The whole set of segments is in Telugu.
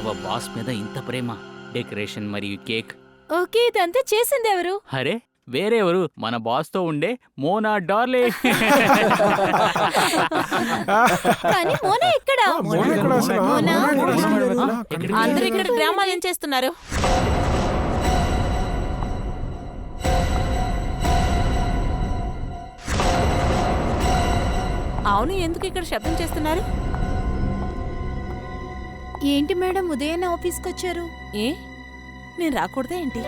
యాదవ బాస్ మీద ఇంత ప్రేమ, డెకరేషన్ మరియు కేక్. ఓకే, ఇదంతా చేసింది ఎవరు? అరే వేరే ఎవరు, మన బాస్ తో ఉండే మోనా డార్లే. కానీ మోనా ఎక్కడ? మోనా? అందరూ ఇక్కడ డ్రామాలు ఏం చేస్తున్నారు? అవును, ఎందుకు ఇక్కడ శబ్దం చేస్తున్నారు? ఏంటి మేడం ఉదయాన్నే ఆఫీస్కి వచ్చారు? ఏ నేను రాకూడదా ఏంటి?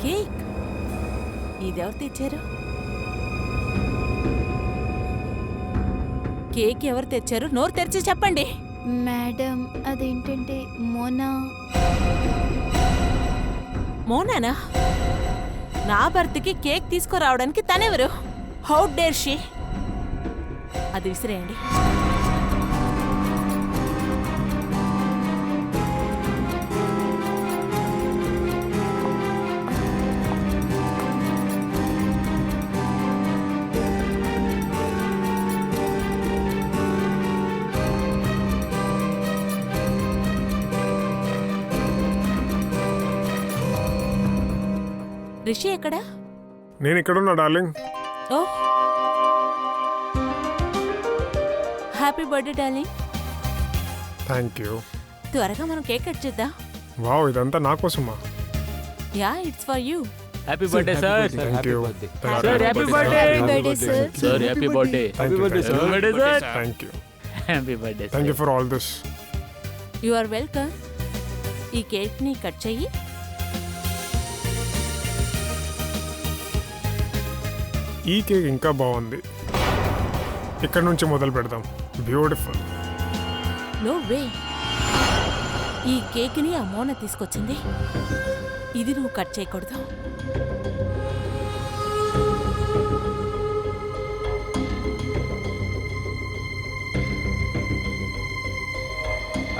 కేక్ ఇదెవరు తెచ్చారు? కేక్ ఎవరు తెచ్చారు? నోరు తెరిచి చెప్పండి. మేడం అదేంటంటే మోనా. మోనానా? నా భర్తకి కేక్ తీసుకురావడానికి తనెవరు? How dare she! అది విసిరేయండి. రిషి ఎక్కడా? నేను ఇక్కడున్నా darling. Oh, happy birthday darling. Thank you. త్వరగా మనం కేక్ కట్ చేద్దాం. వావ్, ఇదంతా నా కోసమా? Yeah, it's for you. Happy birthday sir. Thank you. Sir happy birthday. Birthday sir. Sir happy birthday. Thank you sir. Thank you happy birthday. Thank you for all this. You are welcome. ఈ కేక్ ని కట్ చెయ్యి. ఈ కేక్ ఇంకా బాగుంది. ఇక్కడ నుంచి మొదలు పెడదాం. బ్యూటిఫుల్. No way. ఈ కేక్ ని ఆ మోన తీసుకొచ్చింది. ఇది నువ్వు కట్ చేయకూడదు.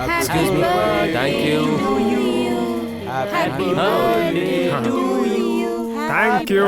Happy birthday thank you. Happy birthday to you. Thank you.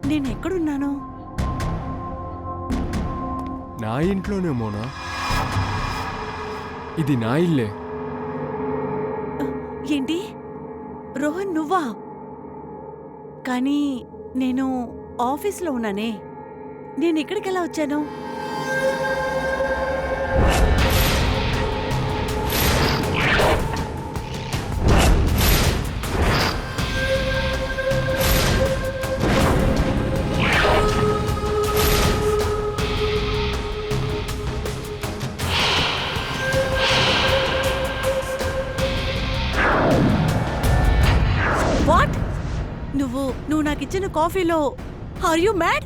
నేను ఎక్కడున్నాను? నా ఇంట్లోనే మోనా. ఇది నా ఇల్లే. ఏంటి రోహన్ నువ్వా? కానీ నేను ఆఫీస్లో ఉన్నానే. నేను ఇక్కడికి ఎలా వచ్చాను? వాట్? నువ్వు నాకు ఇచ్చిన కాఫీలో ఆర్ యు మ్యాడ్?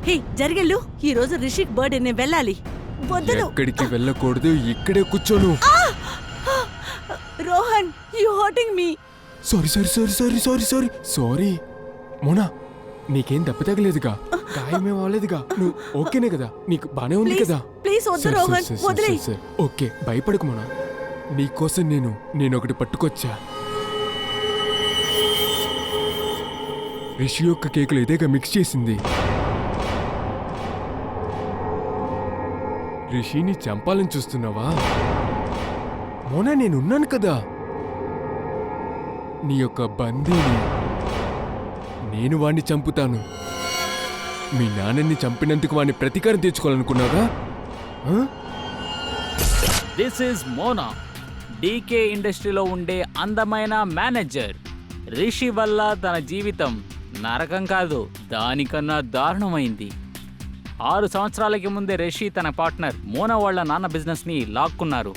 హే జరిగెళ్ళు. ఈ రోజు రిషిక్ బర్త్డే, నేను వెళ్ళాలి. వద్దు. ఎక్కడికి వెళ్ళకూడదు, ఇక్కడే కూర్చోను. Rohan, you hurting me. Sorry sorry sorry sorry sorry sorry sorry Mona, నీకేం దెబ్బ తగలేదుగా? గాయమేం అవ్వలేదుగా? నువ్వు ఓకేనే కదా? నీకు బానే ఉంది కదా? ప్లీజ్ వద్దు రోహన్, వదిలే. ఓకే, భయపడకు మోనా. నీకోసం నేను ఒకటి పట్టుకొచ్చా. రిషి యొక్క కేకులు ఇదేగా మిక్స్ చేసింది. రిషిని చంపాలని చూస్తున్నావా? మోనా, నేనున్నాను కదా. నీ యొక్క బందీని నేను వాణ్ణి చంపుతాను. మీ నాన్నని చంపినందుకు వాణ్ణి ప్రతీకారం తీర్చుకోవాలనుకున్నావా? దిస్ ఈజ్ మోనా, డీకే ఇండస్ట్రీలో ఉండే అందమైన మేనేజర్. రిషి వల్ల తన జీవితం నరకం కాదు, దానికన్నా దారుణమైంది. 6 సంవత్సరాలకి ముందే రిషి తన పార్ట్నర్ మోనా వాళ్ళ నాన్న బిజినెస్ని లాక్కున్నారు.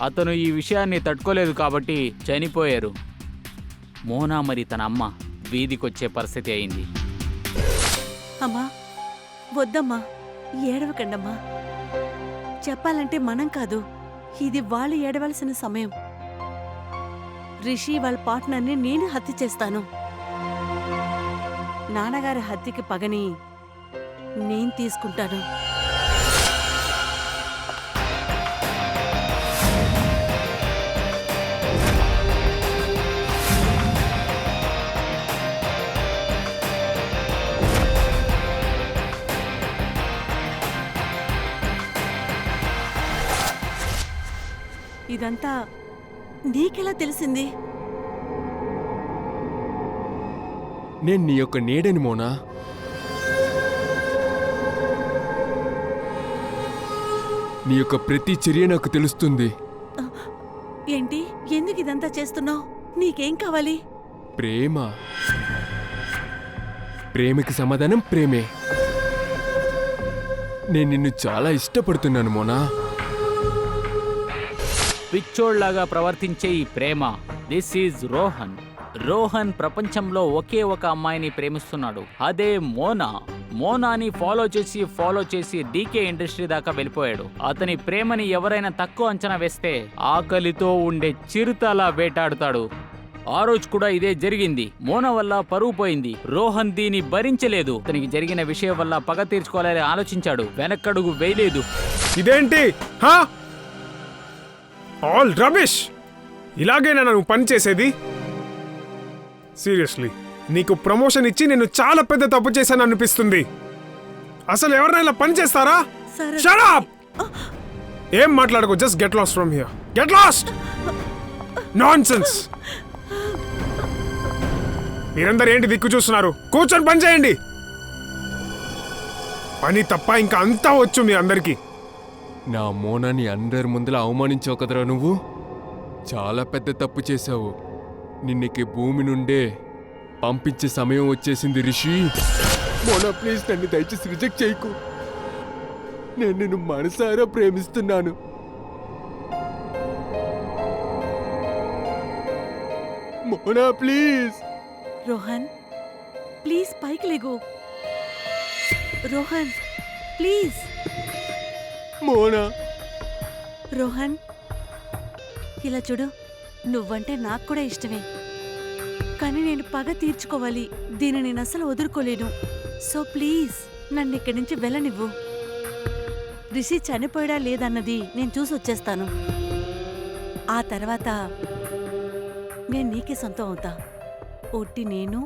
అతను ఈ విషయాన్ని తట్టుకోలేదు కాబట్టి చనిపోయారు. మోనా మరి తన అమ్మ వీధికొచ్చే పరిస్థితి అయింది. అమ్మా వద్దమ్మా, ఏడవకండమ్మా. చెప్పాలంటే మనం కాదు, ఇది వాళ్ళు ఏడవలసిన సమయం. రిషి వాళ్ళ పార్ట్నర్ని నేను హత్య చేస్తాను. నాన్నగారి హత్యకి పగని నేను తీసుకుంటాను. ఇదంతా నీకెలా తెలిసింది? నేను నీ యొక్క నీడని మోనా. నీ యొక్క ప్రతి చర్య నాకు తెలుస్తుంది. ఏంటి, ఎందుకు ఇదంతా చేస్తున్నావు? నీకేం కావాలి? ప్రేమ. ప్రేమకి సమాధానం ప్రేమే. నేను నిన్ను చాలా ఇష్టపడుతున్నాను మోనా. పిచ్చోళ్లాగా ప్రవర్తించే ఈ ప్రేమ, దిస్ ఈజ్ రోహన్. రోహన్ ప్రపంచంలో ఒకే ఒక అమ్మాయిని ప్రేమిస్తున్నాడు, అదే మోనా. మోనాని ఫాలో చేసి డీకే ఇండస్ట్రీ దాకా వెళ్ళిపోయాడు. అతని ప్రేమని ఎవరైనా తక్కువ అంచనా వేస్తే ఆకలితో ఉండే చిరుతలా వేటాడుతాడు. ఆ రోజు కూడా ఇదే జరిగింది. మోనా వల్ల పరువు పోయింది. రోహన్ దీన్ని భరించలేదు. అతనికి జరిగిన విషయం వల్ల పగ తీర్చుకోవాలని ఆలోచించాడు, వెనక్కడుగు వేయలేదు. ఇదేంటి ఆల్ రబిష్! ఇలాగేనా నువ్వు పని చేసేది? సీరియస్లీ, నీకు ప్రమోషన్ ఇచ్చి నేను చాలా పెద్ద తప్పు చేశాను అనిపిస్తుంది. అసలు ఎవరైనా ఇలా పని చేస్తారా? సరే. Shut up! ఏం మాట్లాడకు, just get lost from here. Get lost! Nonsense! మీరందరూ ఏంటి దిక్కు చూస్తున్నారు? కూర్చొని పని చేయండి. పని తప్ప ఇంకా అంతా వచ్చు మీ అందరికీ. నా మోనాని అందరి ముందర అవమానించావు కదరా నువ్వు. చాలా పెద్ద తప్పు చేశావు. నిన్నకి భూమి నుండే పంపించే సమయం వచ్చేసింది రిషి. మోనా ప్లీజ్ నన్ను దయచేసి రిజెక్ట్ చేయకు. నేను నిన్ను మనసారా ప్రేమిస్తున్నాను. మోనా ప్లీజ్. రోహన్ ప్లీజ్ పైకి లేగు. రోహన్ ప్లీజ్. మోనా. రోహన్ ఇలా చూడు, నువ్వంటే నాకు కూడా ఇష్టమే, కానీ నేను పగ తీర్చుకోవాలి. దీన్ని నేను అసలు వదులుకోలేను. సో ప్లీజ్ నన్ను ఇక్కడి నుంచి వెళ్ళనివ్వు. రిషి చనిపోయాడా లేదన్నది నేను చూసి వచ్చేస్తాను. ఆ తర్వాత నేను నీకే సొంతం అవుతా. ఒట్టి నేను,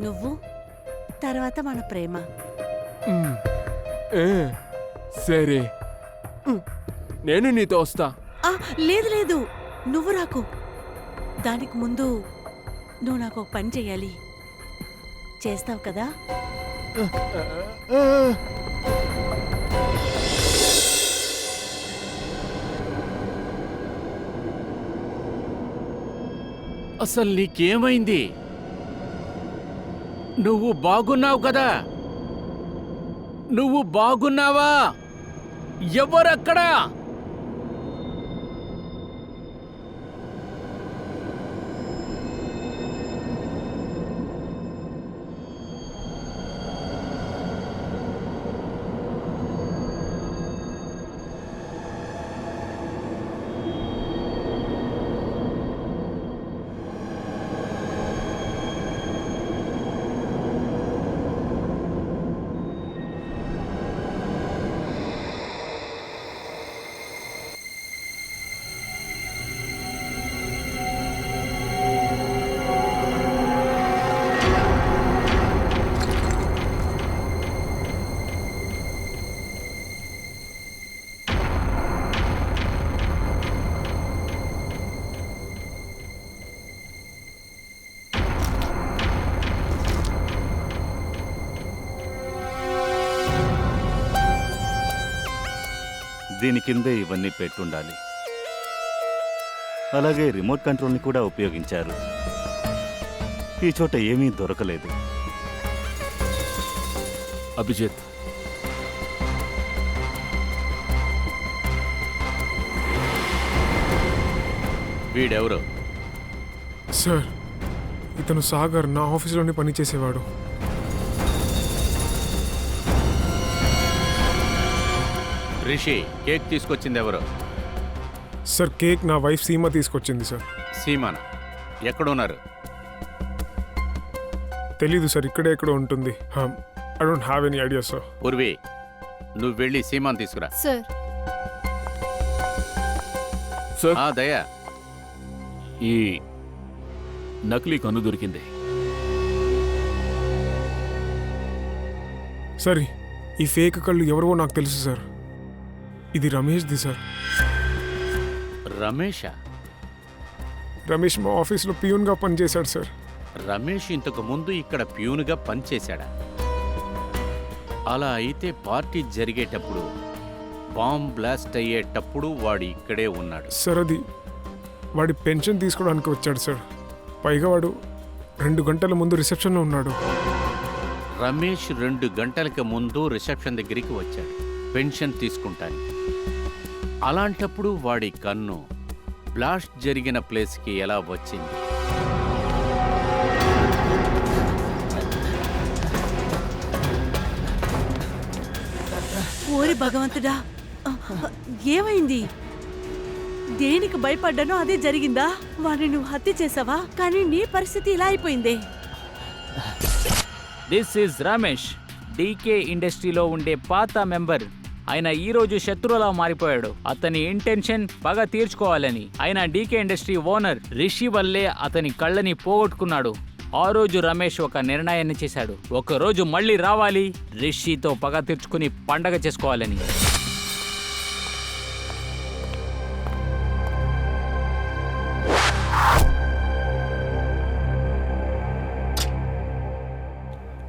నువ్వు, తర్వాత మన ప్రేమ. సరే, నేను నీతో వస్తా. లేదు లేదు, నువ్వు రాకు. దానికి ముందు నువ్వు నాకు ఒక పని చెయ్యాలి. చేస్తావు కదా? అసలు నీకేమైంది? నువ్వు బాగున్నావు కదా? నువ్వు బాగున్నావా? ఎవరక్కడా? దీని కిందే ఇవన్నీ పెట్టుండాలి. అలాగే రిమోట్ కంట్రోల్ని కూడా ఉపయోగించారు. ఈ చోట ఏమీ దొరకలేదు. అభిజిత్, వీడెవరు? సార్ ఇతను సాగర్ నా ఆఫీస్లోనే పనిచేసేవాడు. రిషి, కేక్ తీసుకొచ్చింది ఎవరు? సార్ కేక్ నా వైఫ్ సీమ తీసుకొచ్చింది సార్. సీమాన ఎక్కడున్నారు? తెలీదు సార్, ఇక్కడే ఎక్కడో ఉంటుంది. I don't have any idea sir. Purvi, నువ్వు వెళ్ళి సీమాన్ తీసుకురా. సార్ సార్ ఆ దయా, ఈ నకిలీ కన్ను దొరికింది. సార్ ఈ ఫేక్ కళ్ళు ఎవరివో నాకు తెలుసు సార్. ఇది రమేష్ది సార్. రమేషా? రమేష్ మా ఆఫీస్లో పియూన్గా పనిచేశాడు సార్. రమేష్ ఇంతకు ముందు ఇక్కడ ప్యూన్గా పనిచేశాడా? అలా అయితే పార్టీ జరిగేటప్పుడు, బాంబ్ బ్లాస్ట్ అయ్యేటప్పుడు వాడు ఇక్కడే ఉన్నాడు. సార్ అది వాడి పెన్షన్ తీసుకోవడానికి వచ్చాడు సార్. పైగా వాడు 2 గంటల ముందు రిసెప్షన్లో ఉన్నాడు. రమేష్ 2 గంటలకు ముందు రిసెప్షన్ దగ్గరికి వచ్చాడు పెన్షన్ తీసుకుంటానికి. అలాంటప్పుడు వాడి కన్ను బ్లాస్ట్ జరిగిన ప్లేస్కి ఎలా వచ్చింది? ఓరి భగవంతుడా, ఏమైంది? దేనికి భయపడ్డానో అదే జరిగిందా? వాడిని నువ్వు హత్య చేసావా? కానీ నీ పరిస్థితి ఇలా అయిపోయిందే. దిస్ ఈజ్ రమేష్, డీకే ఇండస్ట్రీలో ఉండే పాత మెంబర్. ఆయన ఈ రోజు శత్రువులా మారిపోయాడు. అతని ఇంటెన్షన్ పగ తీర్చుకోవాలని. ఆయన డీకే ఇండస్ట్రీ ఓనర్ రిషి వల్లే అతని కళ్ళని పోగొట్టుకున్నాడు. ఆ రోజు రమేష్ ఒక నిర్ణయాన్ని చేశాడు. ఒక రోజు మళ్ళీ రావాలి, రిషితో పగ తీర్చుకుని పండగ చేసుకోవాలని.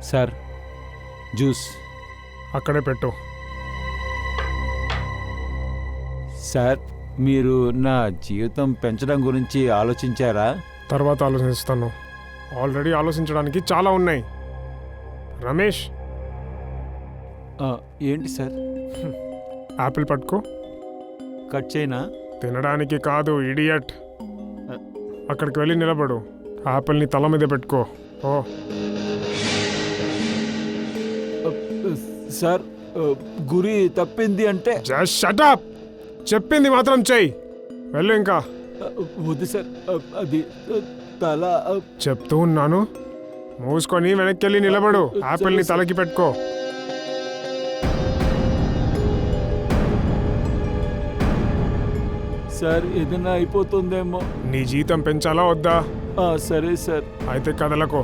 Sir juice. అక్కడే పెట్టు. సార్ మీరు నా జీవితం పెంచడం గురించి ఆలోచించారా? తర్వాత ఆలోచిస్తాను. ఆల్రెడీ ఆలోచించడానికి చాలా ఉన్నాయి. రమేష్, ఏంటి సార్? యాపిల్ పట్టుకో. కట్ చేయనా? తినడానికి కాదు, ఇడియట్. అక్కడికి వెళ్ళి నిలబడు. యాపిల్ని తల మీద పెట్టుకో. ఓ సార్ గురి తప్పింది అంటే? Just shut up. చెప్పింది మాత్రం చెయ్యి. వెళ్ళు ఇంకా. వద్దు సార్, అది తల. చెప్తూ ఉన్నాను, మూసుకొని వెనక్కి వెళ్ళి నిలబడు. యాపిల్ని తలకి పెట్టుకో. సార్ ఏదైనా అయిపోతుందేమో. నీ జీతం పెంచాలా వద్దా? సరే సార్. అయితే కదలకు.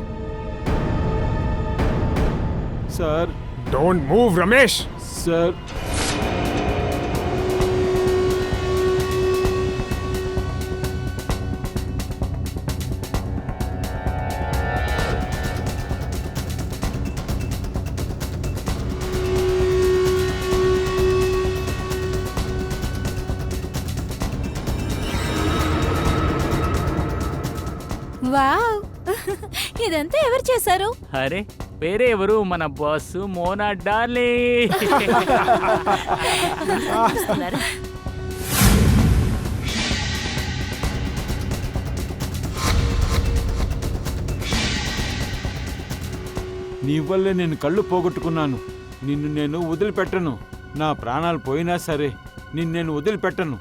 Sir don't move Ramesh. Sir wow ఇదంతా ఎవరు చేశారు? అరే వేరే ఎవరు, మన బాస్ మోనా డార్లీ. నీ వల్లే నేను కళ్ళు పోగొట్టుకున్నాను. నిన్ను నేను వదిలిపెట్టను. నా ప్రాణాలు పోయినా సరే నిన్ను నేను వదిలిపెట్టను.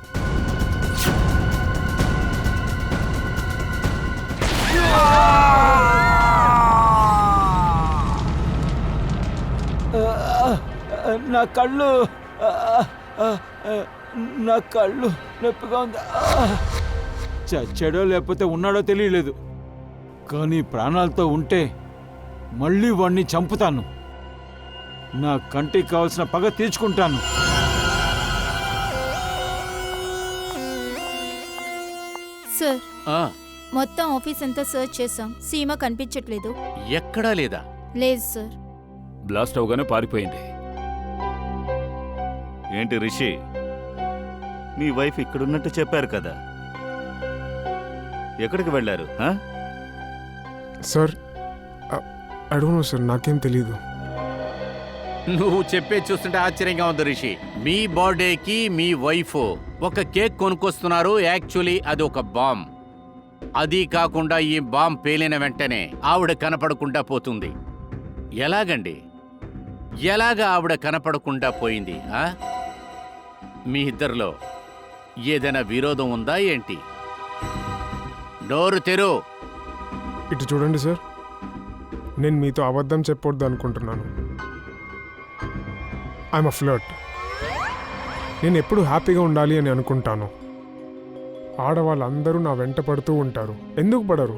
నా కళ్ళు, నా కళ్ళు నొప్పిగా ఉంది. చచ్చాడో లేకపోతే ఉన్నాడో తెలియలేదు, కానీ ప్రాణాలతో ఉంటే మళ్ళీ వాణ్ణి చంపుతాను. నా కంటికి కావాల్సిన పగ తీర్చుకుంటాను. సార్ ఆ, మొత్తం ఆఫీస్ అంతా సర్చ్ చేసాం. సీమ కనిపించట్లేదు. ఎక్కడా లేదా? లేదు సార్. బ్లాస్ట్ అవగానే పారిపోయింది. ఏంటి రిషి, మీ వైఫ్ ఇక్కడున్నట్టు చెప్పారు కదా, ఎక్కడికి వెళ్ళారు? Sir I don't know sir, నాకేం తెలీదు. నువ్వు చెప్పే చూస్తుంటే ఆశ్చర్యంగా ఉంది రిషి. మీ బర్త్డేకి మీ వైఫ్ ఒక కేక్ కొనుక్కొస్తున్నారు. యాక్చువల్లీ అది ఒక బాంబ్. అది కాకుండా ఈ బాంబ్ పేలిన వెంటనే ఆవిడ కనపడకుండా పోతుంది. ఎలాగండి? ఎలాగా ఆవిడ కనపడకుండా పోయింది? మీ ఇద్దరిలో ఏదైనా విరోధం ఉందా ఏంటి? నోరు తెరు. ఇటు చూడండి సార్, నేను మీతో అబద్ధం చెప్పొద్దు అనుకుంటున్నాను. I'm a flirt. నేను ఎప్పుడు హ్యాపీగా ఉండాలి అని అనుకుంటాను. ఆడవాళ్ళందరూ నా వెంట పడుతూ ఉంటారు. ఎందుకు పడరు?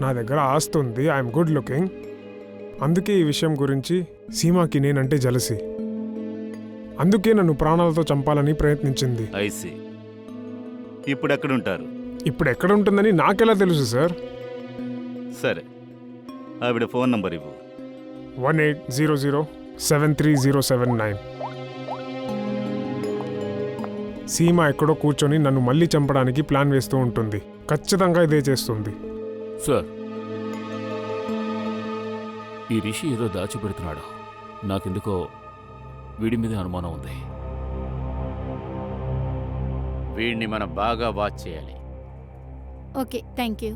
నా దగ్గర ఆస్తి ఉంది, ఐఎమ్ గుడ్ లుకింగ్. అందుకే ఈ విషయం గురించి సీమాకి నేనంటే జలసి. అందుకే నన్ను ప్రాణాలతో చంపాలని ప్రయత్నించింది. ఐసి. ఇప్పుడు ఎక్కడుంటారు? ఇప్పుడు ఎక్కడ ఉంటుందని నాకెలా తెలుసు సార్? సరే, ఆవిడ ఫోన్ నంబర్ ఇవ్వు. 1800730079. సీమ ఎక్కడో కూర్చొని నన్ను మళ్ళీ చంపడానికి ప్లాన్ వేస్తూ ఉంటుంది. ఖచ్చితంగా ఇదే చేస్తుంది. సార్, ఈ రిషి ఏదో దాచిపెడుతున్నాడు. నాకెందుకో వీడి మీద అనుమానం ఉంది. వీడిని మనం బాగా వాచ్ చేయాలి. Okay, thank you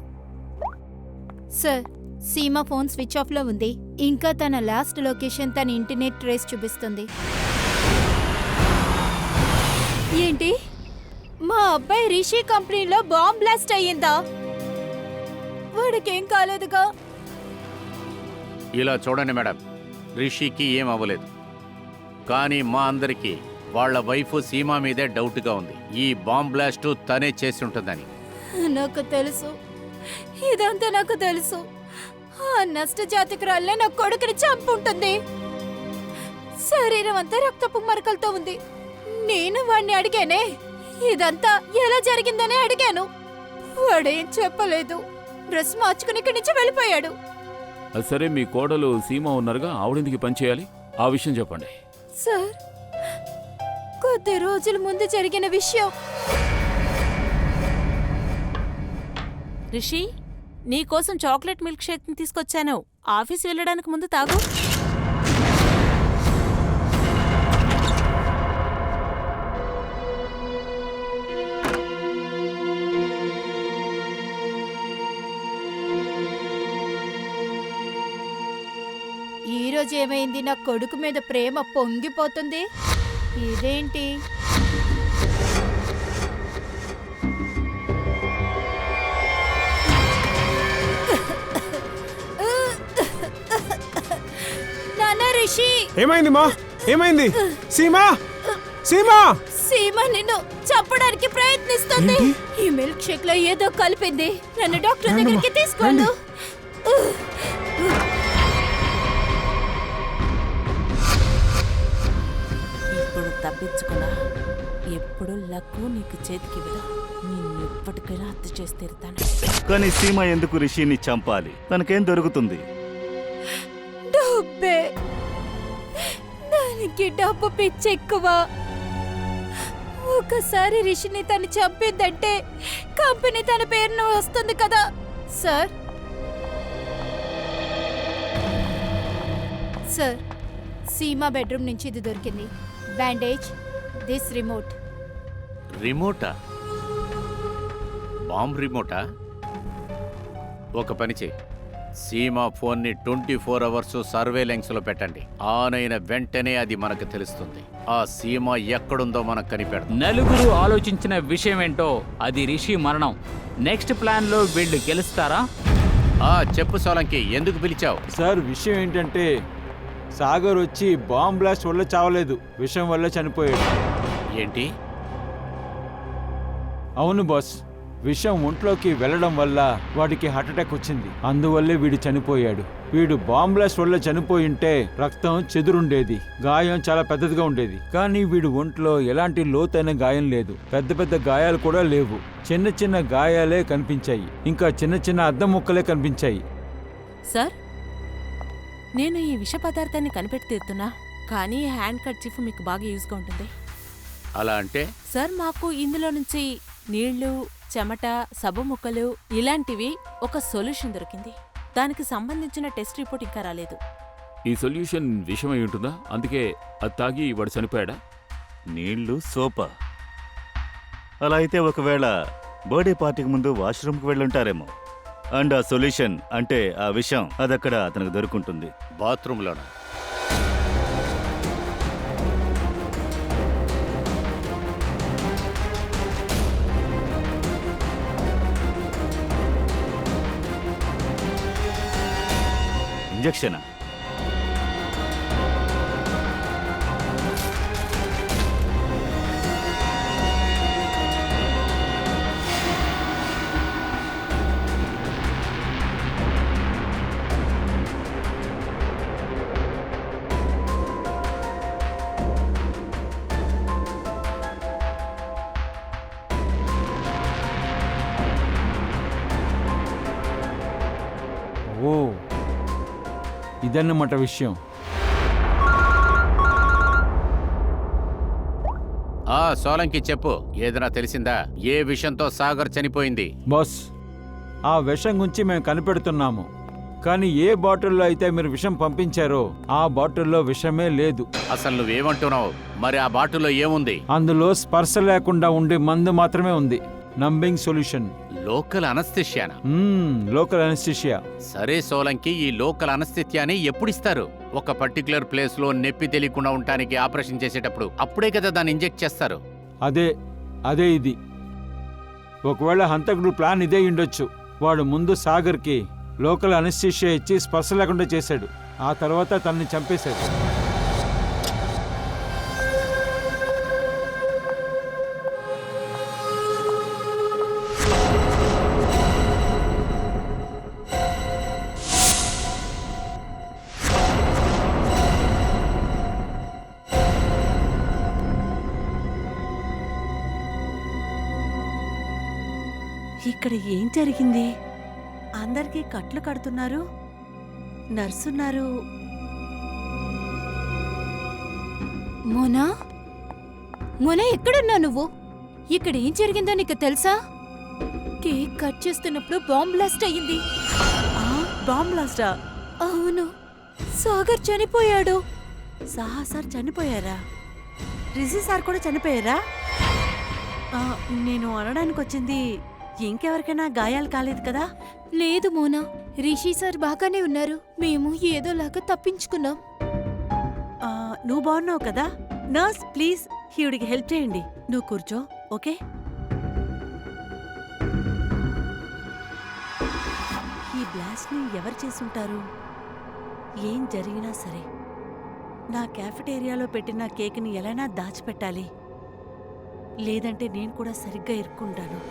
sir. Seema phone switch ఆఫ్లో ఉంది. ఇంకా తన లాస్ట్ లొకేషన్ తన ఇంటర్నెట్ ట్రేస్ చూపిస్తుంది. ఏంటి, మా అబ్బాయి రిషి కంపెనీలో బాంబ్ బ్లాస్ట్ అయ్యిందా? వాడికేం కాలేదుగా? ఇలా చూడండి మేడం, రిషికి ఏం అవ్వలేదు. కానీ మా అందరికీ వాళ్ళ వైఫ్ సీమా మీదే డౌట్గా ఉంది. ఈ బాంబ్ బ్లాస్ట్ తనే చేసి ఉంటుందని. నాకు తెలుసు, ఇదంతా నాకు తెలుసు. ఆ నష్ట జాతకురాలే నా కొడుకుని చంపుంటుంది. శరీరం అంతా రక్తపు మరకలతో ఉంది. నేను వాడిని అడిగానే, ఇదంతా ఎలా జరిగిందని అడిగాను. వాడేం చెప్పలేదు. డ్రెస్ మార్చుకుని ఇక్కడి నుంచి వెళ్ళిపోయాడు. అది సరే, మీ కోడలు సీమ ఉన్నారుగా, ఆవిడెందుకు పని చేయాలి? ఆ విషయం చెప్పండి. సార్, కొద్ది రోజుల ముందు జరిగిన విషయం. రిషి, నీకోసం చాక్లెట్ మిల్క్ షేక్ని తీసుకొచ్చాను. ఆఫీస్ వెళ్ళడానికి ముందు తాగు. ఈరోజు ఏమైంది? నా కొడుకు మీద ప్రేమ పొంగిపోతుంది. ఇదేంటి? నాన్న, రిషి ఏమైంది మా? ఏమైంది? సీమా! సీమా! సీమ నిన్ను చంపడానికి ప్రయత్నిస్తుంది. ఏంటి? ఈ మిల్క్ షేక్ లో ఏదో కలిపింది. నన్ను డాక్టర్ దగ్గరికి తీసుకోండు. ఇప్పుడు తప్పించుకున్నా, ఎప్పుడు లక్కు నీకు చేతికి విడ. నిన్ను ఎప్పటికైనా హత్య చేసి తీరుతాను. కానీ సీమ ఎందుకు రిషిని చంపాలి? తనకేం దొరుకుతుంది? డబ్బే. దానికి డబ్బు పిచ్చి ఎక్కువ. ఒకసారి రిషిని తను చంపిందంటే కంపెనీ తన పేరును వస్తుంది కదా సార్. సార్, సీమా బెడ్రూమ్ నుంచి ఇది దొరికింది. Bandage, this remote. రిమోటా? బాంబ్ రిమోటా? ఒక పని చేయి, సీమా ఫోన్ని 24 అవర్స్ సర్వేలెన్స్లో పెట్టండి. ఆన్ అయిన వెంటనే అది మనకు తెలుస్తుంది. ఆ సీమా ఎక్కడుందో మనకు కనిపెడతాం. నలుగురు ఆలోచించిన విషయం ఏంటో, అది రిషి మరణం. నెక్స్ట్ ప్లాన్లో వీళ్ళు గెలుస్తారా? చెప్పు సోలంకి, ఎందుకు పిలిచావు? సార్, విషయం ఏంటంటే సాగర్ వచ్చి బాంబ్ బ్లాస్ట్ వల్ల చావలేదు, విషం వల్ల చనిపోయాడు. ఏంటి? అవును బాస్, విషం ఒంట్లోకి వెళ్ళడం వల్ల వాడికి హార్ట్అటాక్ వచ్చింది. అందువల్లే వీడు చనిపోయాడు. వీడు బాంబ్ బ్లాస్ట్ వల్ల చనిపోయింటే రక్తం చెదురుండేది, గాయం చాలా పెద్దదిగా ఉండేది. కానీ వీడు ఒంట్లో ఎలాంటి లోతైన గాయం లేదు, పెద్ద పెద్ద గాయాలు కూడా లేవు. చిన్న చిన్న గాయాలే కనిపించాయి, ఇంకా చిన్న చిన్న అద్దం ముక్కలే కనిపించాయి. సార్, నేను ఈ విష పదార్థాన్ని కనిపెట్టి తీరుతున్నా, కానీ హ్యాండ్ కర్చీఫ్ మీకు బాగా యూజ్గా ఉంటుంది. అలా అంటే? సార్, మాకు ఇందులో నుంచి నీళ్లు, చెమట, సబ్బు ముక్కలు ఇలాంటివి ఒక సొల్యూషన్ దొరికింది. దానికి సంబంధించిన టెస్ట్ రిపోర్ట్ ఇంకా రాలేదు. ఈ సొల్యూషన్ విషమై ఉంటుందా? అందుకే అది తాగి వాడు చనిపోయాడా? నీళ్లు సోపా. అలా అయితే ఒకవేళ బర్త్డే పార్టీకి ముందు వాష్రూమ్కి వెళ్ళుంటారేమో. అండ్ ఆ సొల్యూషన్ అంటే ఆ విషయం అదక్కడ అతనికి దొరుకుంటుంది. బాత్రూంలోనా? ఇంజెక్షనా? ఓ, ఇదన్నమాట విషయం. సోలంకి చెప్పు, ఏదైనా తెలిసిందా? ఏ విషయంతో సాగర్ చనిపోయింది? బాస్, ఆ విషం గురించి మేము కనిపెడుతున్నాము. కానీ ఏ బాటిల్లో అయితే మీరు విషం పంపించారో ఆ బాటిల్లో విషమే లేదు. అసలు నువ్వేమంటున్నావు? మరి ఆ బాటిల్లో ఏముంది? అందులో స్పర్శ లేకుండా ఉండే మందు మాత్రమే ఉంది. Numbing solution. లోకల్ అనస్థిషియానా? Local anaesthesia. సరే సోలంకి, ఈ లోకల్ అనస్థిషియాని ఎప్పుడు ఇస్తారు? ఒక పర్టికులర్ ప్లేస్ లో నొప్పి తెలియకుండా ఉండటానికి ఆపరేషన్ చేసేటప్పుడు అప్పుడే కదా దాన్ని ఇంజెక్ట్ చేస్తారు. అదే ఇది. ఒకవేళ హంతకుడు ప్లాన్ ఇదే ఉండొచ్చు. వాడు ముందు సాగర్కి లోకల్ అనస్థిషియా ఇచ్చి స్పర్శ లేకుండా చేశాడు. ఆ తర్వాత తనని చంపేశాడు. ఇక్కడ ఏం జరిగింది? అందరికీ కట్లు కడుతున్నారు, నర్సున్నారు. మోనా, మోనా ఎక్కడున్నా నువ్వు? ఇక్కడ ఏం జరిగిందో నీకు తెలుసా? కేక్ కట్ చేస్తున్నప్పుడు బాంబ్ బ్లాస్ట్ అయ్యింది. బాంబ్ బ్లాస్టా? అవును, సాగర్ చనిపోయాడు. సాహా సార్ చనిపోయారా? రిజీ సార్ కూడా చనిపోయారా? నేను అనడానికి వచ్చింది, ఇంకెవరికైనా గాయాలు కాలేదు కదా? లేదు మోనా, రిషి సార్ బాగానే ఉన్నారు. మేము ఏదోలాగా తప్పించుకున్నాం. నువ్వు బాగున్నావు కదా? నర్స్, ప్లీజ్ ఈవిడికి హెల్ప్ చేయండి. నువ్వు కూర్చో, ఓకే? ఈ బ్లాస్ట్ని ఎవరు చేసుంటారు? ఏం జరిగినా సరే నా క్యాఫెటేరియాలో పెట్టిన కేక్ని ఎలానా దాచిపెట్టాలి, లేదంటే నేను కూడా సరిగ్గా ఇరుక్కుంటాను.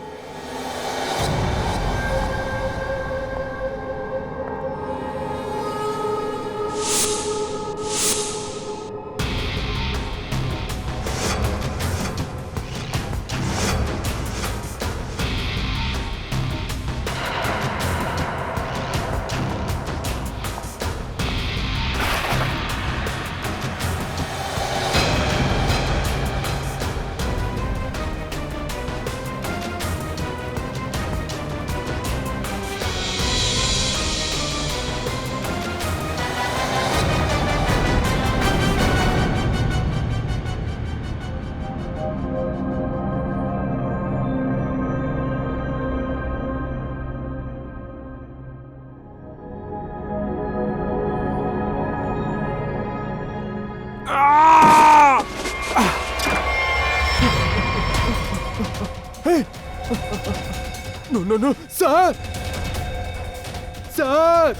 No sir, sir,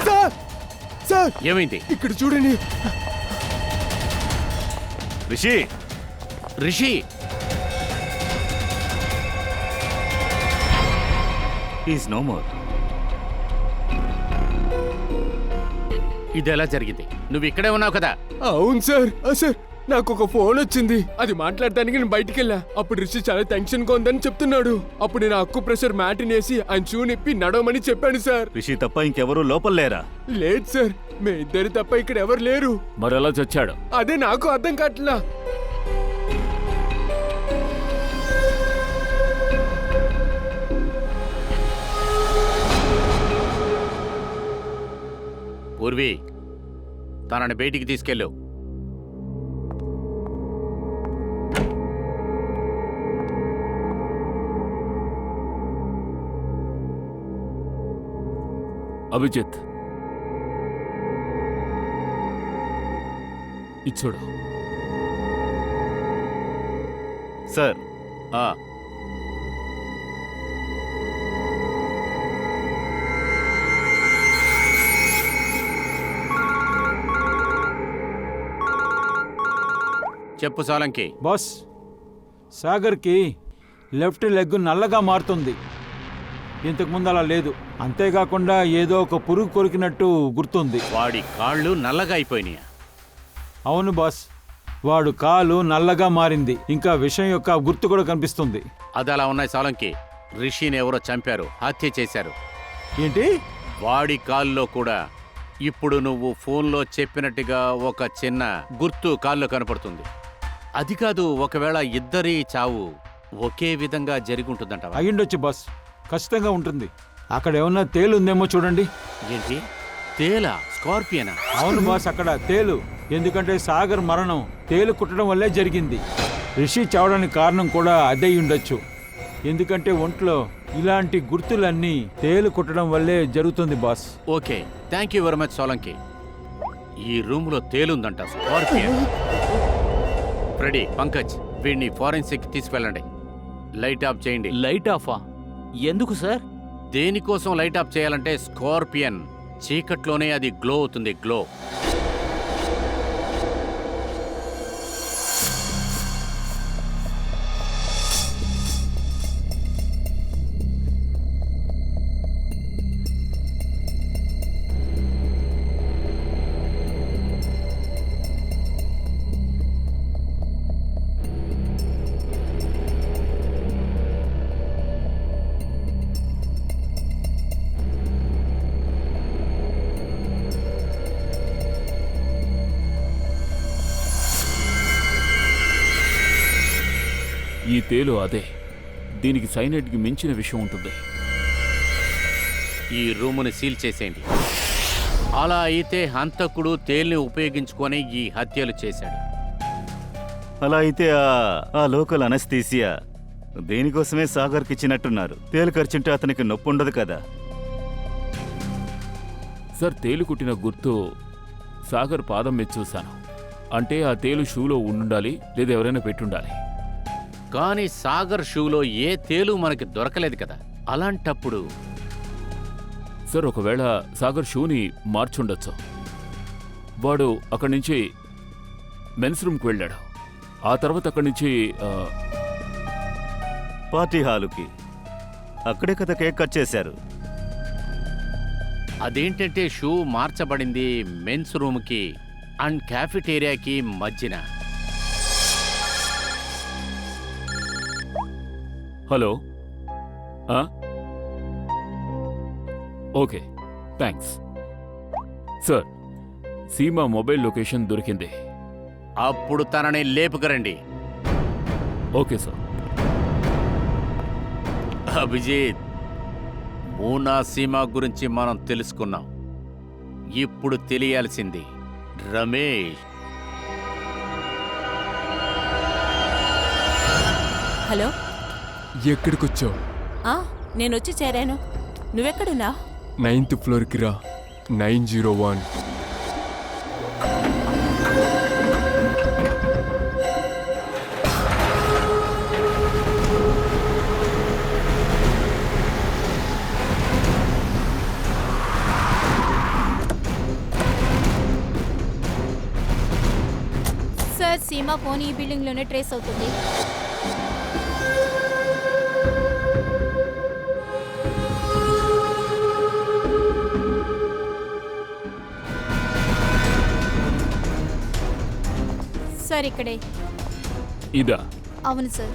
sir, sir, ఏమైంది? ఇక్కడ చూడండి. Rishi, Rishi, is no more. ఇది ఎలా జరిగింది? నువ్వు ఇక్కడే ఉన్నావు కదా? అవును సార్. సార్, నాకు ఒక ఫోన్ వచ్చింది. అది మాట్లాడడానికి నేను బయటికి వెళ్ళా. అప్పుడు రిషి చాలా టెన్షన్ గా ఉందని చెప్తున్నాడు. అప్పుడు నేను అక్కు ప్రెషర్ మ్యాటినేసి ఆయన షూ నిప్పి నడవమని చెప్పాను సార్. రిషి తప్ప ఇంకెవరూ లోపల లేరా? లేదు సార్, మీ ఇద్దరు తప్ప ఇక్కడ ఎవరు లేరు. మరెలా చచ్చాడు? అదే నాకు అర్థం కావట్లా. పూర్వి తనని బయటికి తీసుకెళ్ళు. అభిజిత్, ఇచ్చుడు. సార్, ఆ, చెప్పు సాలంకి. బాస్, సాగర్కి లెఫ్ట్ లెగ్ నల్లగా మారుతుంది. ఇంతకుముందు అలా లేదు. అంతేకాకుండా ఏదో ఒక పురుగు కొరికినట్టు గుర్తుంది. వాడి కాళ్ళు నల్లగా అయిపోయినాయి. అవును బాస్, వాడు కాలు నల్లగా మారింది. ఇంకా విషయం యొక్క గుర్తు కూడా కనిపిస్తుంది. అది అలా ఉన్నాయి సాలంకి. రిషిని ఎవరో చంపారు, హత్య చేశారు. ఏంటి? వాడి కాల్లో కూడా ఇప్పుడు నువ్వు ఫోన్లో చెప్పినట్టుగా ఒక చిన్న గుర్తు కాల్లో కనపడుతుంది. అది కాదు, ఒకవేళ ఇద్దరి చావు ఒకే విధంగా జరిగి ఉంటుందంటావా? అయ్యుండొచ్చు బాస్, ఖచ్చితంగా ఉంటుంది. అక్కడ ఏమన్నా తేలు ఉందేమో చూడండి. ఏంటి? తేలా? స్కార్పియనా? అవును బాస్, అక్కడ తేలు. ఎందుకంటే సాగర్ మరణం తేలు కుట్టడం వల్లే జరిగింది. రిషి చావడానికి కారణం కూడా అదే ఉండొచ్చు. ఎందుకంటే ఒంట్లో ఇలాంటి గుర్తులన్నీ తేలు కుట్టడం వల్లే జరుగుతుంది boss. Okay, thank you very much Solanki. ఈ రూమ్లో తేలుందంట, స్కార్పియన్. ఫ్రెడీ, పంకజ్, వీడిని ఫారెన్సిక్ తీసుకెళ్ళండి. లైట్ ఆఫ్ చేయండి. లైట్ ఆఫా? ఎందుకు సార్? దేనికోసం లైట్ ఆఫ్ చేయాలంటే స్కార్పియన్ చీకట్లోనే అది గ్లో అవుతుంది. గ్లో. ఈ తేలు అదే. దీనికి సైనైడ్కి మించిన విషయం ఉంటుంది. ఈ రూముని సీల్ చేసేయండి. అలా అయితే హంతకుడు తేల్ని ఉపయోగించుకొని ఈ హత్యలు చేశాడు. అలా అయితే ఆ లోకల్ అనస్థీసియా దేనికోసమే సాగర్కి ఇచ్చినట్టున్నారు. తేలు ఖర్చుంటే అతనికి నొప్పి ఉండదు కదా. సార్, తేలు కుట్టిన గుర్తు సాగర్ పాదం మీద చూశాను. అంటే ఆ తేలు షూలో ఉండాలి, లేదా ఎవరైనా పెట్టుండాలి. కానీ సాగర్ షూలో ఏ తేలు మనకి దొరకలేదు కదా. అలాంటప్పుడు సార్, ఒకవేళ సాగర్ షూని మార్చుండొచ్చు. వాడు అక్కడి నుంచి మెన్స్ రూమ్కి వెళ్ళాడు. ఆ తర్వాత అక్కడి నుంచి పార్టీ హాలుకి. అక్కడే కదా కేక్ కట్ చేశారు. అదేంటంటే షూ మార్చబడింది మెన్స్ రూమ్కి అండ్ క్యాఫిటేరియాకి మధ్యన. Hello, okay, thanks. Sir, Seema mobile location దొరికింది. అప్పుడు తనని లేపుకురండి. Okay sir. అభిజిత్, మూనా సీమా గురించి మనం తెలుసుకున్నాం. ఇప్పుడు తెలియాల్సింది రమేష్. హలో. ఎక్కడికొచ్చావు? నేనొచ్చి చేరాను. నువ్వెక్కడున్నా? 9th ఫ్లోర్కి రా. 901. సార్, సీమా ఫోన్ ఈ బిల్డింగ్ లోనే ట్రేస్ అవుతుంది. సార్, ఇక్కడే. ఇదా? అవును సార్.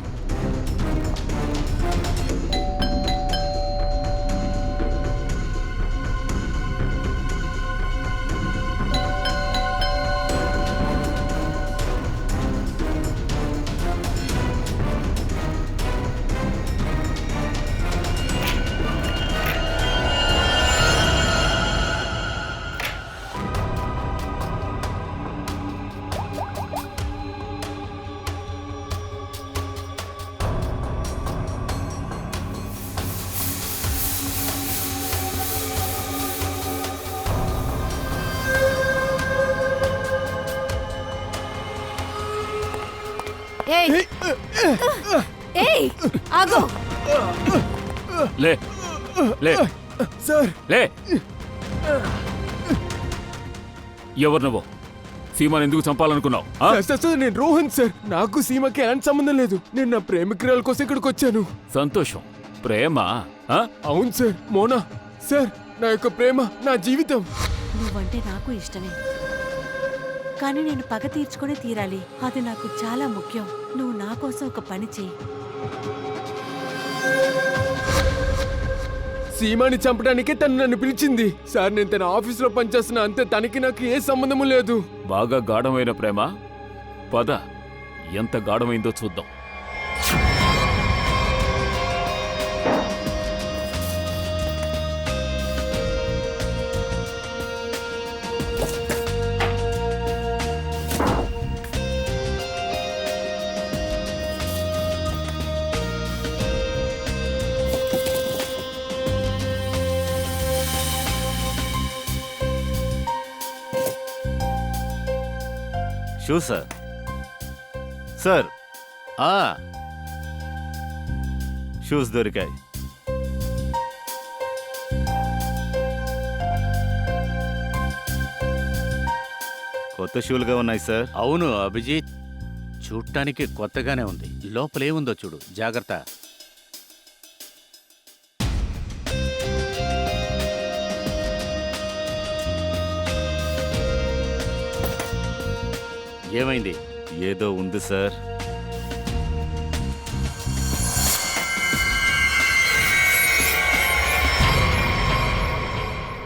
ఏయ్ ఏయ్ ఆగు. లే లే సార్ లే ఎవరు నువ్వు సీమాని ఎందుకు చంపాలనుకున్నావు ఆ? సార్ నేను రోహన్ సార్. నాకు సీమకి ఎలాంటి సంబంధం లేదు. నేను నా ప్రేమికురాల కోసం ఇక్కడికి వచ్చాను. సంతోషం ప్రేమ ఆ? అవును సార్, మోనా సార్, నా యొక్క ప్రేమ నా జీవితం. నువ్వంటే నాకు ఇష్టమే, కానీ నేను పగ తీర్చుకునే తీరాలి. అది నాకు చాలా ముఖ్యం. నువ్వు నా కోసం ఒక పని చెయ్యి. సీమాని చంపడానికే తను నన్ను పిలిచింది సార్. నేను తన ఆఫీసులో పనిచేస్తున్నా అంతే. తనకి నాకు ఏ సంబంధము లేదు. బాగా గాఢమైన ప్రేమ. పద ఎంత గాఢమైందో చూద్దాం. Sure sir. సార్ ఆ షూస్ దొరికాయి. కొత్త షూలుగా ఉన్నాయి సార్. అవును అభిజిత్, చూడటానికి కొత్తగానే ఉంది. లోపలేముందో చూడు, జాగ్రత్త. ఏమైంది? ఏదో ఉంది సార్.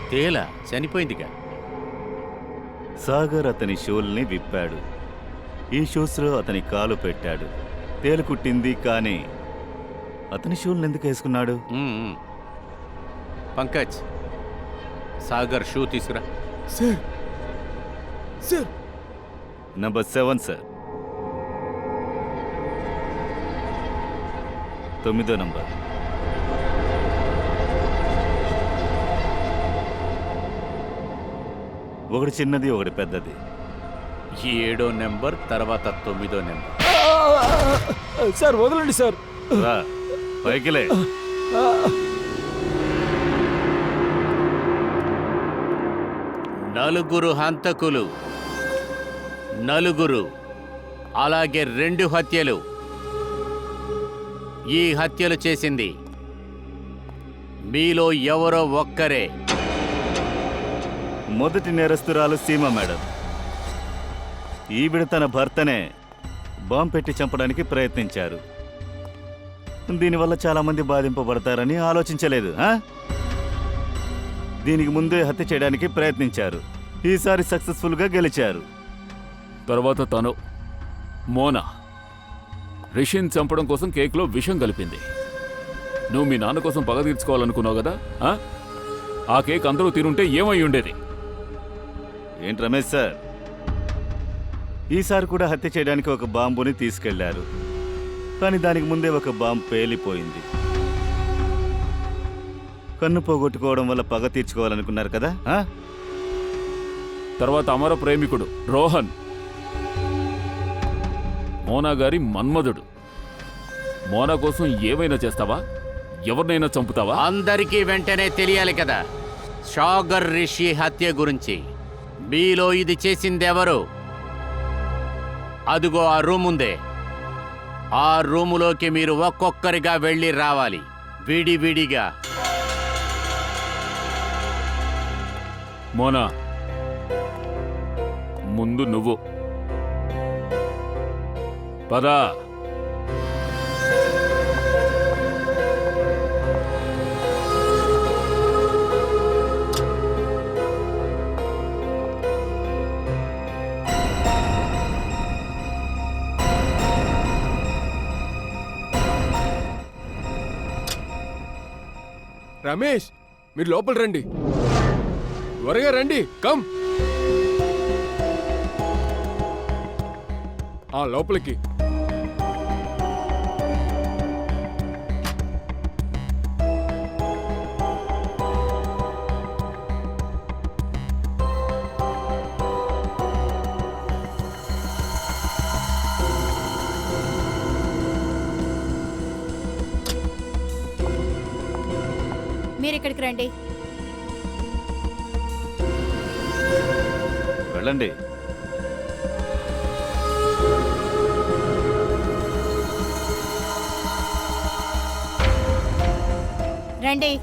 తేల చనిపోయిందిగా. సాగర్ అతని షూల్ని విప్పాడు. ఈ షూస్లో అతని కాలు పెట్టాడు. తేలు కుట్టింది, కానీ అతని షూల్ని ఎందుకు వేసుకున్నాడు? పంకజ్, సాగర్ షూ తీసుకురా. Sir sir number 7 sir. 9వ నంబర్. ఒకటి చిన్నది, ఒకటి పెద్దది. 7వ నెంబర్ తర్వాత 9వ నెంబర్. సార్ వదలండి సార్. రా, పైకిలే. నలుగురు హంతకులు, నలుగురు, అలాగే 2 హత్యలు. ఈ హత్యలు చేసింది మీలో ఎవరో ఒక్కరే. మొదటి నేరస్తురాలు సీమ మేడం. ఈవిడ తన భర్తనే బాంబు పెట్టి చంపడానికి ప్రయత్నించారు. దీనివల్ల చాలా మంది బాధింపబడతారని ఆలోచించలేదు. దీనికి ముందే హత్య చేయడానికి ప్రయత్నించారు. ఈసారి సక్సెస్ఫుల్గా గెలిచారు. తర్వాత తను మోనా రిషిని చంపడం కోసం కేక్లో విషం కలిపింది. నువ్వు మీ నాన్న కోసం పగ తీర్చుకోవాలనుకున్నావు కదా ఆ? ఆ కేక్ అందరూ తినుంటే ఏమై ఉండేది? ఏంటి రమేష్ సార్, ఈసారి కూడా హత్య చేయడానికి ఒక బాంబుని తీసుకెళ్లారు. కానీ దానికి ముందే ఒక బాంబు పేలిపోయింది. కన్ను పోగొట్టుకోవడం వల్ల పగ తీర్చుకోవాలనుకున్నారు కదా. తర్వాత అమర ప్రేమికుడు రోహన్, మోనా గారి మన్మధుడు. మోనా కోసం ఏమైనా చేస్తావా? ఎవరినైనా చంపుతావా? అందరికీ వెంటనే తెలియాలి కదా సాగర్ రిషి హత్య గురించి. మీలో ఇది చేసిందెవరు? అదుగో ఆ రూమ్ ఉందే, ఆ రూములోకి మీరు ఒక్కొక్కరిగా వెళ్ళి రావాలి, విడివిడిగా. మోనా, ముందు నువ్వు పదా. రమేష్, మీరు లోపల రండి, త్వరగా రండి. కమ్ లోపలికి. మీరు ఇక్కడికి రండి. వెళ్ళండి. రండి.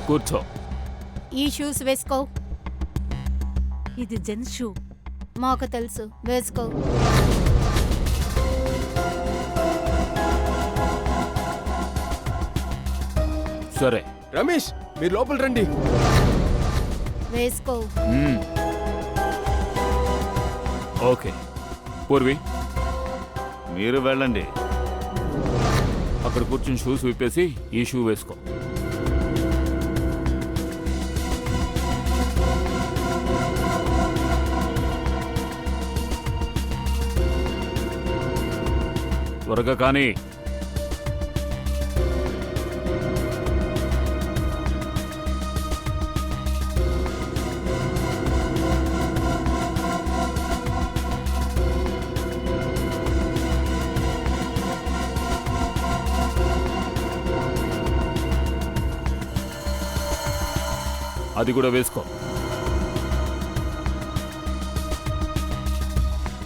కూర్చో. ఈ షూస్ వేసుకో. ఇది జెంట్స్ షూ. మాకు తెలుసు, వేసుకో. సరే. రమేష్, మీరు లోపల రండి. వేసుకో. ఓకే. పూర్వి, మీరు వెళ్ళండి. అక్కడ కూర్చుని షూస్ విప్పేసి ఈ షూ వేసుకో. త్వరగా కానీ. అది కూడా వేసుకో.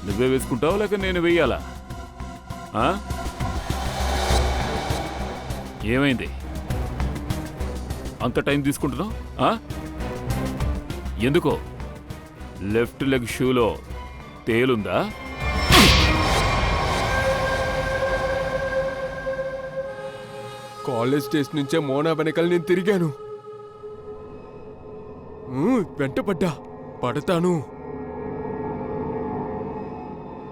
నువ్వే వేసుకుంటావు లేక నేను వెయ్యాలా? ఏమైంది అంత టైం తీసుకుంటున్నావు? ఎందుకో లెఫ్ట్ లెగ్ షూలో తేలుందా? కాలేజ్ డేస్ నుంచే మోనా వెనకాల నేను తిరిగాను. వెంటపడ్డా, పడతాను.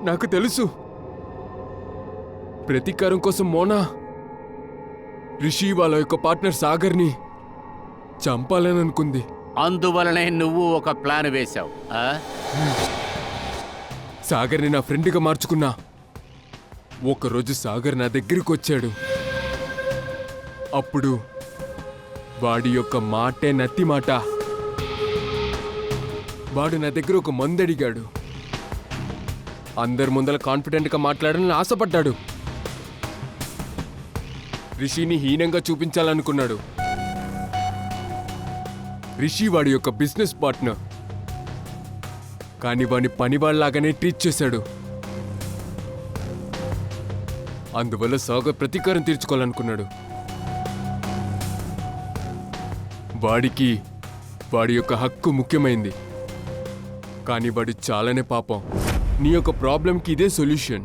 నాకు తెలుసు. ప్రతీకారం కోసం మోనా రిషి వాళ్ళ యొక్క పార్ట్నర్ సాగర్ని చంపాలని అనుకుంది. అందువలనే నువ్వు ఒక ప్లాన్ వేశావు. సాగర్ని నా ఫ్రెండ్గా మార్చుకున్నా. ఒకరోజు సాగర్ నా దగ్గరికి వచ్చాడు. అప్పుడు వాడి యొక్క మాటే నత్తి మాట. వాడు నా దగ్గర ఒక మందు అడిగాడు. అందరి ముందర కాన్ఫిడెంట్గా మాట్లాడాలని ఆశపడ్డాడు. రిషిని హీనంగా చూపించాలనుకున్నాడు. రిషి వాడి యొక్క బిజినెస్ పార్ట్నర్, కానీ వాడిని పనివాళ్ళలాగానే ట్రీట్ చేశాడు. అందువల్ల సాగర్ ప్రతీకారం తీర్చుకోవాలనుకున్నాడు. వాడికి వాడి యొక్క హక్కు ముఖ్యమైంది. కానీ వాడు చాలానే పాపం. నీ యొక్క ప్రాబ్లంకి ఇదే సొల్యూషన్.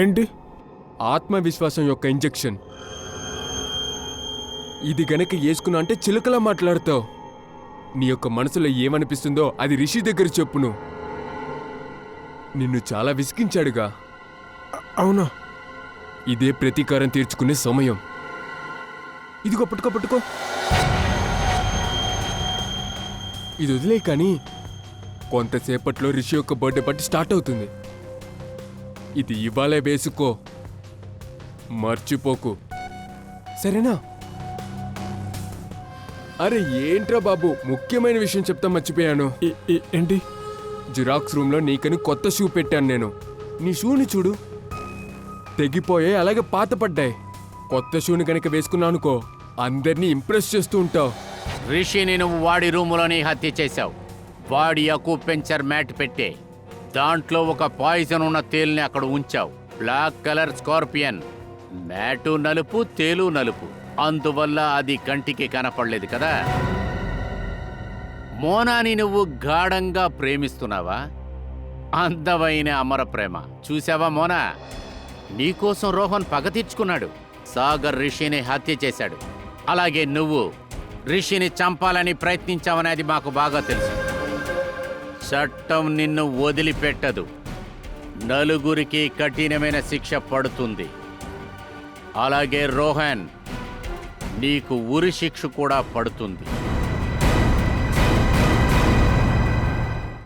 ఏంటి? ఆత్మవిశ్వాసం యొక్క ఇంజెక్షన్. ఇది గనక వేసుకున్నా అంటే చిలుకలా మాట్లాడతావు. నీ యొక్క మనసులో ఏమనిపిస్తుందో అది రిషి దగ్గర చెప్పును. నిన్ను చాలా విసిగించాడుగా. అవునా? ఇదే ప్రతీకారం తీర్చుకునే సమయం. ఇదిగో పట్టుకో. ఇది వదిలే. కానీ కొంతసేపట్లో రిషి యొక్క బర్త్డే పార్టీ స్టార్ట్ అవుతుంది. ఇది ఇవాళే వేసుకో, మర్చిపోకు, సరేనా? అరే ఏంట్రా బాబు, ముఖ్యమైన విషయం చెప్తా మర్చిపోయాను. ఏంటి? జిరాక్స్ రూమ్లో నీకని కొత్త షూ పెట్టాను నేను. నీ షూని చూడు, తెగిపోయాయి, అలాగే పాతపడ్డాయి. కొత్త షూని కనుక వేసుకున్నావు అనుకో, అందరినీ ఇంప్రెస్ చేస్తూ ఉంటావు. రిషిని నువ్వు వాడి రూములోని హత్య చేశావు. వాడి అకుపెంచర్ మ్యాట్ పెట్టే దాంట్లో ఒక పాయిజన్ ఉన్న తేలుని అక్కడ ఉంచావు. Black colour scorpion. మ్యాటు నలుపు, తేలు నలుపు. అందువల్ల అది కంటికి కనపడలేదు కదా. మోనాని నువ్వు గాఢంగా ప్రేమిస్తున్నావా? అందమైన అమర ప్రేమ. చూసావా మోనా, నీకోసం రోహన్ పగ తీర్చుకున్నాడు. సాగర్ రిషిని హత్య చేశాడు. అలాగే నువ్వు రిషిని చంపాలని ప్రయత్నించావనేది మాకు బాగా తెలుసు. చట్టం నిన్ను వదిలిపెట్టదు. నలుగురికి కఠినమైన శిక్ష పడుతుంది. అలాగే రోహన్, నీకు ఉరి శిక్ష కూడా పడుతుంది.